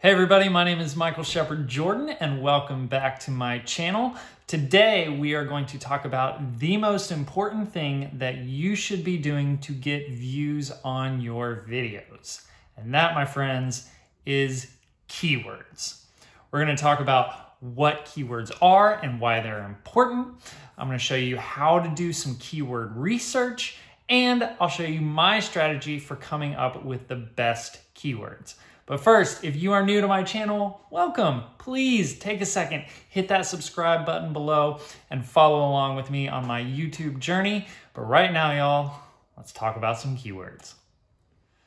Hey everybody, my name is Michael Shepard Jordan and welcome back to my channel. Today we are going to talk about the most important thing that you should be doing to get views on your videos. And that, my friends, is keywords. We're going to talk about what keywords are and why they're important. I'm going to show you how to do some keyword research, and I'll show you my strategy for coming up with the best keywords. But first, if you are new to my channel, welcome. Please take a second, hit that subscribe button below and follow along with me on my YouTube journey. But right now, y'all, let's talk about some keywords.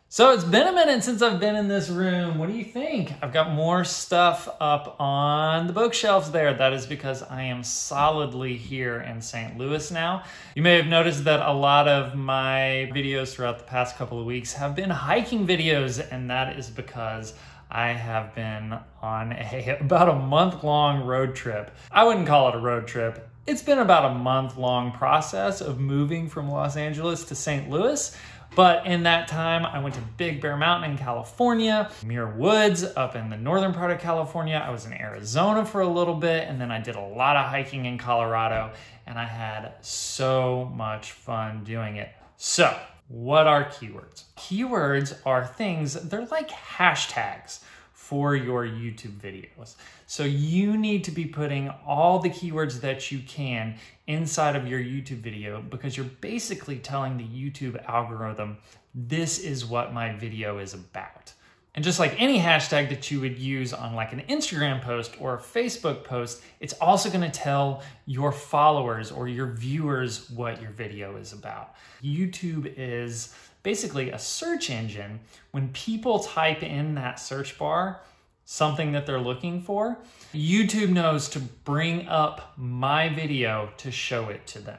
So it's been a minute since I've been in this room. What do you think? I've got more stuff up on the bookshelves there. That is because I am solidly here in St. Louis now. You may have noticed that a lot of my videos throughout the past couple of weeks have been hiking videos, and that is because I have been on about a month-long road trip. I wouldn't call it a road trip. It's been about a month-long process of moving from Los Angeles to St. Louis. But in that time, I went to Big Bear Mountain in California, Muir Woods up in the northern part of California. I was in Arizona for a little bit, and then I did a lot of hiking in Colorado, and I had so much fun doing it. So, what are keywords? Keywords are things, they're like hashtags for your YouTube videos. So you need to be putting all the keywords that you can inside of your YouTube video, because you're basically telling the YouTube algorithm, this is what my video is about. And just like any hashtag that you would use on like an Instagram post or a Facebook post, it's also gonna tell your followers or your viewers what your video is about. YouTube is basically a search engine. When people type in that search bar something that they're looking for, YouTube knows to bring up my video to show it to them.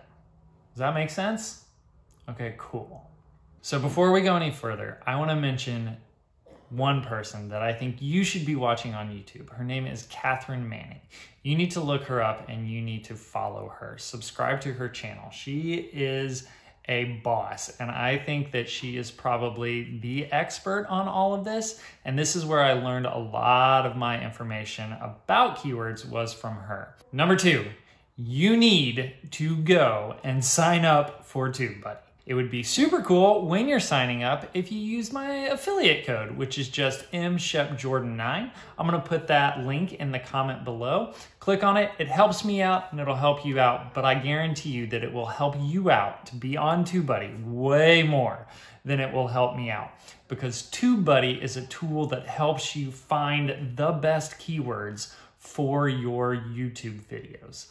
Does that make sense? Okay, cool. So before we go any further, I want to mention one person that I think you should be watching on YouTube. Her name is Cathrin Manning. You need to look her up and you need to follow her. Subscribe to her channel. She is a boss, and I think that she is probably the expert on all of this, and this is where I learned a lot of my information about keywords was from her. Number 2, you need to go and sign up for TubeBuddy. It would be super cool when you're signing up if you use my affiliate code, which is just mshepjordan9. I'm gonna put that link in the comment below. Click on it, it helps me out and it'll help you out, but I guarantee you that it will help you out to be on TubeBuddy way more than it will help me out, because TubeBuddy is a tool that helps you find the best keywords for your YouTube videos.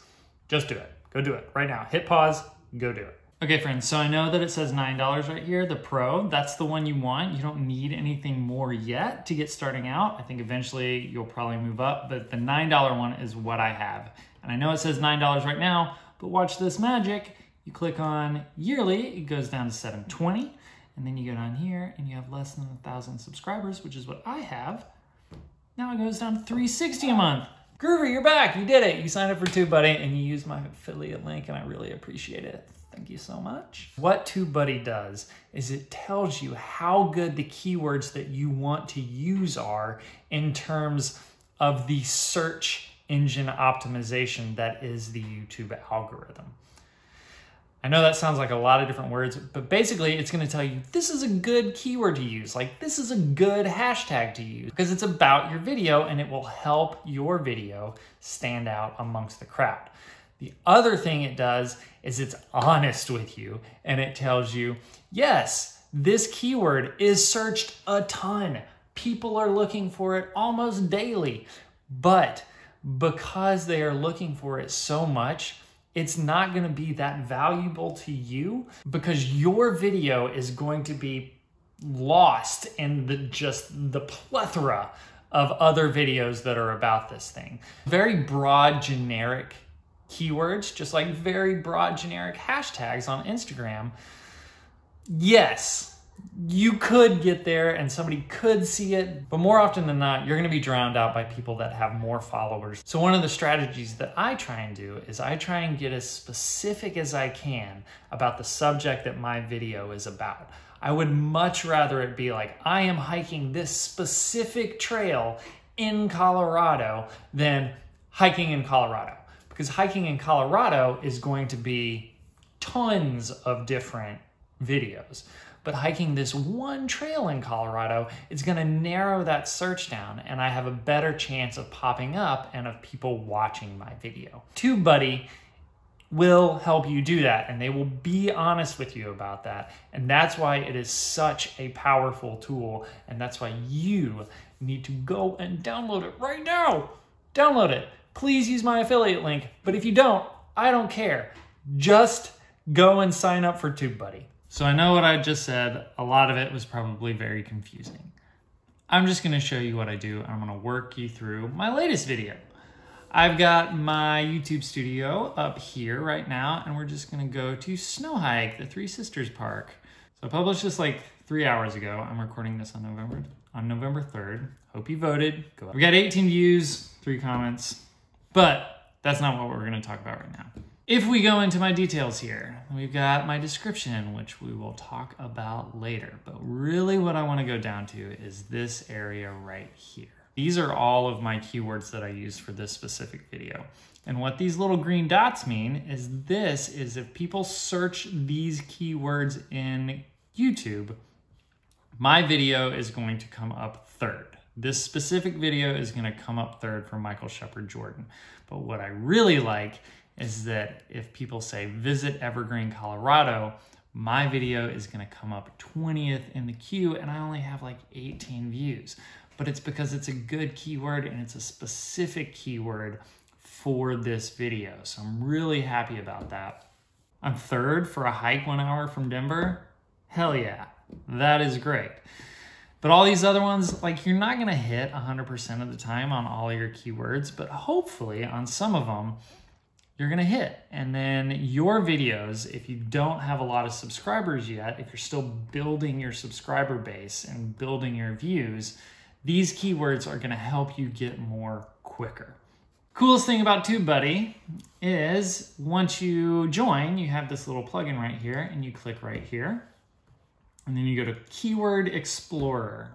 Just do it, go do it right now. Hit pause, go do it. Okay friends, so I know that it says $9 right here, the Pro, that's the one you want. You don't need anything more yet to get starting out. I think eventually you'll probably move up, but the $9 one is what I have. And I know it says $9 right now, but watch this magic. You click on yearly, it goes down to $720, and then you go down here and you have less than 1,000 subscribers, which is what I have. Now it goes down to $360 a month. Groover, you're back, you did it. You signed up for TubeBuddy and you used my affiliate link and I really appreciate it. Thank you so much. What TubeBuddy does is it tells you how good the keywords that you want to use are in terms of the search engine optimization that is the YouTube algorithm. I know that sounds like a lot of different words, but basically it's gonna tell you this is a good keyword to use, like this is a good hashtag to use, because it's about your video and it will help your video stand out amongst the crowd. The other thing it does is it's honest with you and it tells you, yes, this keyword is searched a ton. People are looking for it almost daily, but because they are looking for it so much, it's not gonna be that valuable to you, because your video is going to be lost in the plethora of other videos that are about this thing. Very broad, generic keywords, just like very broad generic hashtags on Instagram. Yes, you could get there and somebody could see it, but more often than not, you're gonna be drowned out by people that have more followers. So one of the strategies that I try and do is I try and get as specific as I can about the subject that my video is about. I would much rather it be like, I am hiking this specific trail in Colorado than hiking in Colorado. Because hiking in Colorado is going to be tons of different videos. But hiking this one trail in Colorado is going to narrow that search down, and I have a better chance of popping up and of people watching my video. TubeBuddy will help you do that, and they will be honest with you about that. And that's why it is such a powerful tool, and that's why you need to go and download it right now. Download it. Please use my affiliate link, but if you don't, I don't care. Just go and sign up for TubeBuddy. So I know what I just said, a lot of it was probably very confusing. I'm just gonna show you what I do. I'm gonna work you through my latest video. I've got my YouTube studio up here right now, and we're just gonna go to Snow Hike, the Three Sisters Park. So I published this like 3 hours ago. I'm recording this on November 3rd. Hope you voted. Go up. We got 18 views, 3 comments, but that's not what we're gonna talk about right now. If we go into my details here, we've got my description, which we will talk about later. But really what I want to go down to is this area right here. These are all of my keywords that I used for this specific video. And what these little green dots mean is this is if people search these keywords in YouTube, my video is going to come up third. This specific video is going to come up third for Michael Shepard Jordan. But what I really like is that if people say visit Evergreen, Colorado, my video is gonna come up 20th in the queue, and I only have like 18 views. But it's because it's a good keyword and it's a specific keyword for this video. So I'm really happy about that. I'm third for a hike 1 hour from Denver. Hell yeah, that is great. But all these other ones, like you're not gonna hit 100% of the time on all your keywords, but hopefully on some of them, you're gonna hit. And then your videos, if you don't have a lot of subscribers yet, if you're still building your subscriber base and building your views, these keywords are gonna help you get more quicker. Coolest thing about TubeBuddy is once you join, you have this little plugin right here, and you click right here, and then you go to Keyword Explorer.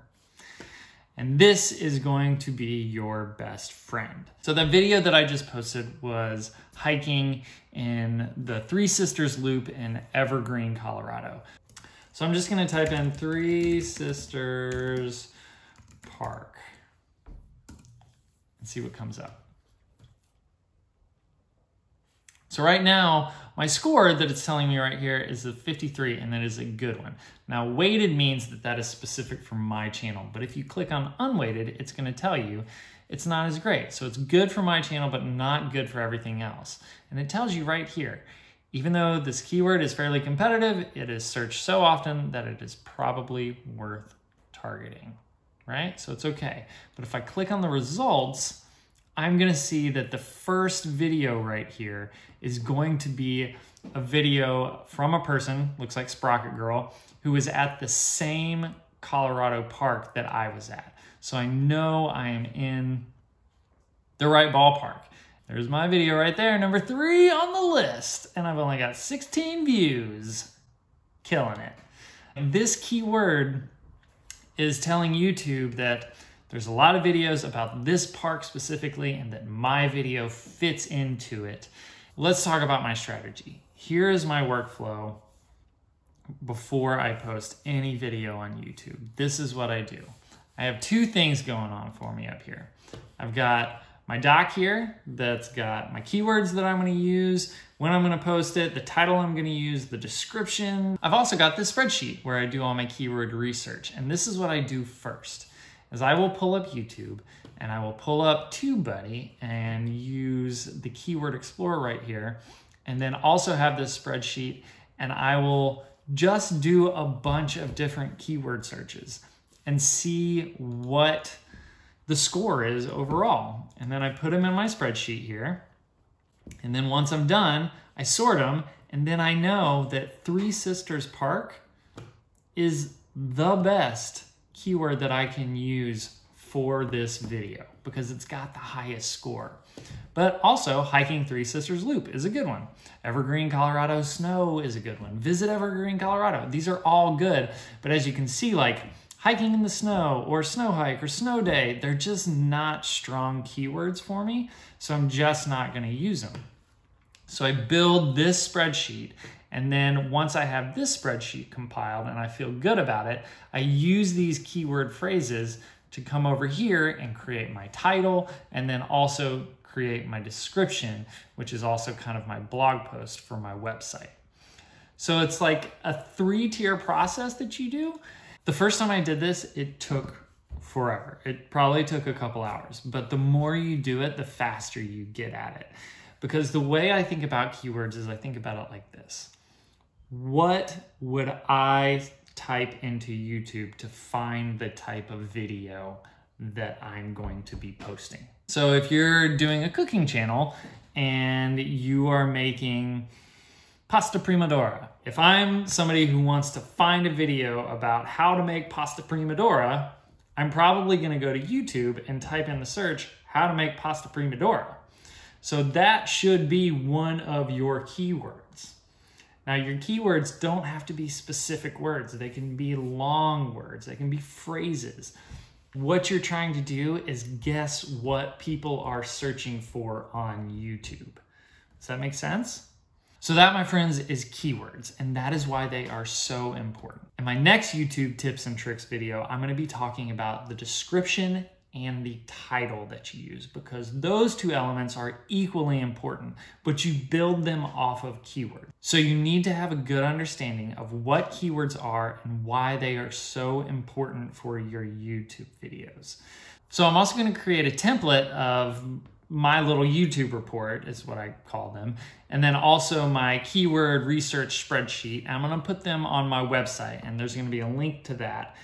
And this is going to be your best friend. So the video that I just posted was hiking in the Three Sisters Loop in Evergreen, Colorado. So I'm just gonna type in Three Sisters Park and see what comes up. So right now, my score that it's telling me right here is a 53, and that is a good one. Now, weighted means that that is specific for my channel, but if you click on unweighted, it's gonna tell you it's not as great. So it's good for my channel, but not good for everything else. And it tells you right here, even though this keyword is fairly competitive, it is searched so often that it is probably worth targeting, right? So it's okay. But if I click on the results, I'm gonna see that the first video right here is going to be a video from a person, looks like Sprocket Girl, who was at the same Colorado park that I was at. So I know I am in the right ballpark. There's my video right there, number 3 on the list, and I've only got 16 views. Killing it. And this keyword is telling YouTube that there's a lot of videos about this park specifically and that my video fits into it. Let's talk about my strategy. Here is my workflow before I post any video on YouTube. This is what I do. I have 2 things going on for me up here. I've got my doc here that's got my keywords that I'm gonna use, when I'm gonna post it, the title I'm gonna use, the description. I've also got this spreadsheet where I do all my keyword research. And this is what I do first. Is I will pull up YouTube and I will pull up TubeBuddy and use the Keyword Explorer right here, and then also have this spreadsheet, and I will just do a bunch of different keyword searches and see what the score is overall. And then I put them in my spreadsheet here. And then once I'm done, I sort them, and then I know that Three Sisters Park is the best keyword that I can use for this video because it's got the highest score. But also, hiking Three Sisters Loop is a good one. Evergreen, Colorado snow is a good one. Visit Evergreen, Colorado. These are all good, but as you can see, like hiking in the snow or snow hike or snow day, they're just not strong keywords for me. So I'm just not going to use them. So I build this spreadsheet, and then once I have this spreadsheet compiled and I feel good about it, I use these keyword phrases to come over here and create my title, and then also create my description, which is also kind of my blog post for my website. So it's like a 3-tier process that you do. The first time I did this, it took forever. It probably took a couple hours, but the more you do it, the faster you get at it. Because the way I think about keywords is I think about it like this. What would I type into YouTube to find the type of video that I'm going to be posting? So if you're doing a cooking channel and you are making pasta primavera, if I'm somebody who wants to find a video about how to make pasta primavera, I'm probably going to go to YouTube and type in the search, how to make pasta primavera. So that should be one of your keywords. Now, your keywords don't have to be specific words. They can be long words. They can be phrases. What you're trying to do is guess what people are searching for on YouTube. Does that make sense? So that, my friends, is keywords, and that is why they are so important. In my next YouTube tips and tricks video, I'm going to be talking about the description and the title that you use, because those two elements are equally important, but you build them off of keywords. So you need to have a good understanding of what keywords are and why they are so important for your YouTube videos. So I'm also going to create a template of my little YouTube report, is what I call them, and then also my keyword research spreadsheet. I'm going to put them on my website, and there's going to be a link to that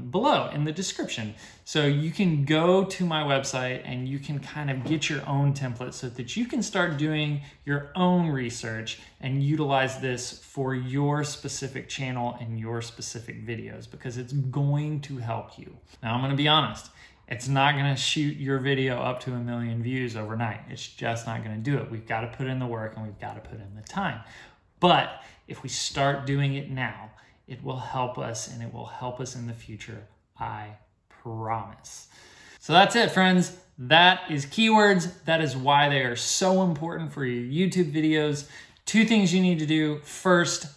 below in the description. So you can go to my website and you can kind of get your own template so that you can start doing your own research and utilize this for your specific channel and your specific videos, because it's going to help you. Now, I'm going to be honest. It's not going to shoot your video up to 1 million views overnight. It's just not going to do it. We've got to put in the work and we've got to put in the time. But if we start doing it now, it will help us, and it will help us in the future. I promise. So that's it, friends. That is keywords. That is why they are so important for your YouTube videos. 2 things you need to do. First,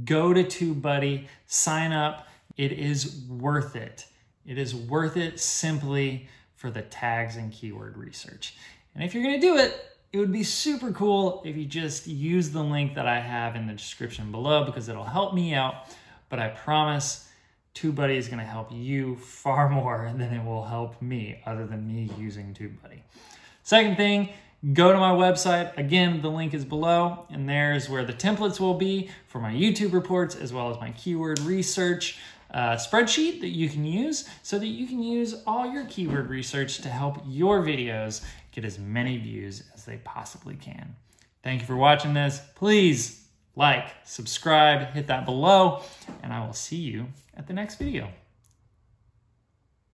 go to TubeBuddy, sign up. It is worth it. It is worth it simply for the tags and keyword research. And if you're going to do it, it would be super cool if you just use the link that I have in the description below, because it'll help me out. But I promise TubeBuddy is going to help you far more than it will help me, other than me using TubeBuddy. Second thing, go to my website. Again, the link is below, and there's where the templates will be for my YouTube reports, as well as my keyword research spreadsheet that you can use, so that you can use all your keyword research to help your videos get as many views as they possibly can. Thank you for watching this. Please like, subscribe, hit that below, and I will see you at the next video.